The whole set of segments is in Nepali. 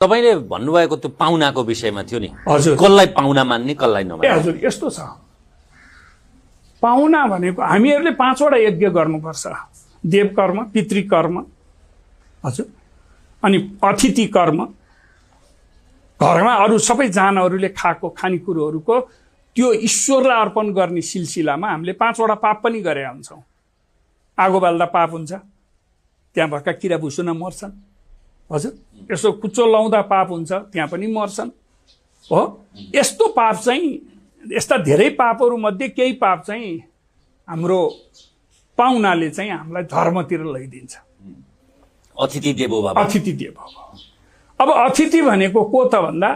तपाईले भन्नुभएको त्यो पाहुनाको विषयमा थियो नि हजुर कसलाई पाहुना मान्ने कसलाई नमान्ने हजुर यस्तो छ पाहुना भनेको हामीहरूले 5 वटा यज्ञ गर्नुपर्छ देवकर्म पितृकर्म हजुर अनि अतिथि कर्म घरमा अरु सबै जानहरूले खाएको खानेकुरोहरूको त्यो ईश्वरलाई अर्पण गर्ने सिलसिलामा हामीले 5 वटा पाप पनि गरे हुन्छौं आगो बाल्दा पाप हुन्छ त्यहाँ भएका किरा भुसुना मर्छन् हजुर यसो कुचो लाउँदा पाप हुन्छ त्यहाँ पनि मर्छन् हो यस्तो पाप चाहिँ यस्ता धेरै पापहरू मध्ये केही पाप चाहिँ हाम्रो पाहुनाले चाहिँ हामीलाई धर्मतिर लैदिन्छ अतिथि देवो भव अतिथि देवो भव अब अतिथि भनेको को त भन्दा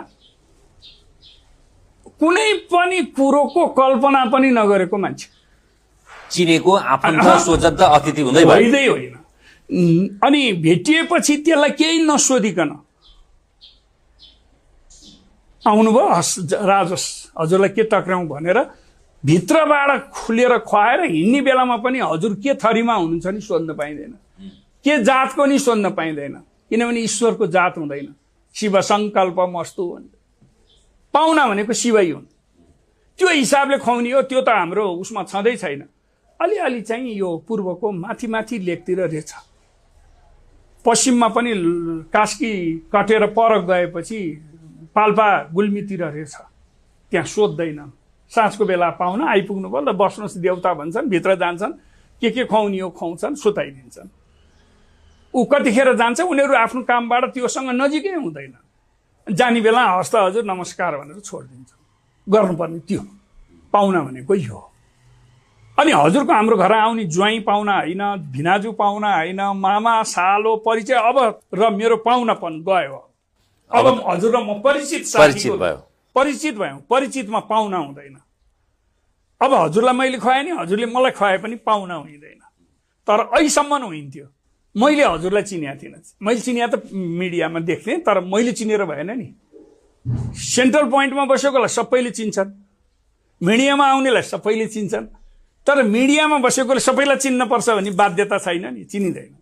कुनै पनि कुरोको कल्पना पनि नगरेको मान्छे चिनेको आफन्त सोझ्दा त अतिथि हुँदै होइन अनि भेटिएपछि त्यसलाई केही नसोधिकन आउनुभयो राजस हजुरलाई के टक्राउँ भनेर भित्रबाट खुलेर खुवाएर हिँड्ने बेलामा पनि हजुर के थरीमा हुनुहुन्छ नि सोध्न पाइँदैन के जातको नि सोध्न पाइँदैन किनभने ईश्वरको जात हुँदैन शिव संकल्प मस्तु पाहुना भनेको शिवै हुन् त्यो हिसाबले खुवाउने हो त्यो त हाम्रो उसमा छँदै छैन अलिअलि चाहिँ यो पूर्वको माथि माथि लेकतिर रहेछ पश्चिममा पनि कास्की कटेर पर गएपछि पाल्पा गुल्मीतिर रहेछ त्यहाँ सोध्दैनन् साँझको बेला पाहुना आइपुग्नु भयो ल बस्नुहोस् देवता भन्छन् भित्र जान्छन् के खुवाउने हो खुवाउँछन् सुताइदिन्छन् ऊ कतिखेर जान्छ उनीहरू आफ्नो कामबाट त्योसँग नजिकै हुँदैन जाने बेला हस्त हजुर नमस्कार भनेर छोडिदिन्छन् गर्नुपर्ने त्यो पाहुना भनेको यो हो अनि हजुरको हाम्रो घर आउने ज्वाइँ पाहुना होइन भिनाजु पाहुना होइन मामा सालो परिचय अब र मेरो पाहुनापन गयो अब हजुर र म परिचित भयौँ परिचितमा पाहुना हुँदैन अब हजुरलाई मैले खुवाएँ नि हजुरले मलाई खुवाए पनि पाहुना हुँदैन तर अहिलेसम्म हुन्थ्यो मैले हजुरलाई चिनेको थिइनँ मैले चिने त मिडियामा देख्थेँ तर मैले चिनेर भएन नि सेन्ट्रल पोइन्टमा बसेकोलाई सबैले चिन्छन् मिडियामा आउनेलाई सबैले चिन्छन् तर मिडियामा बसेकोले सबैलाई चिन्न पर्छ भन्ने बाध्यता छैन नि चिनिँदैन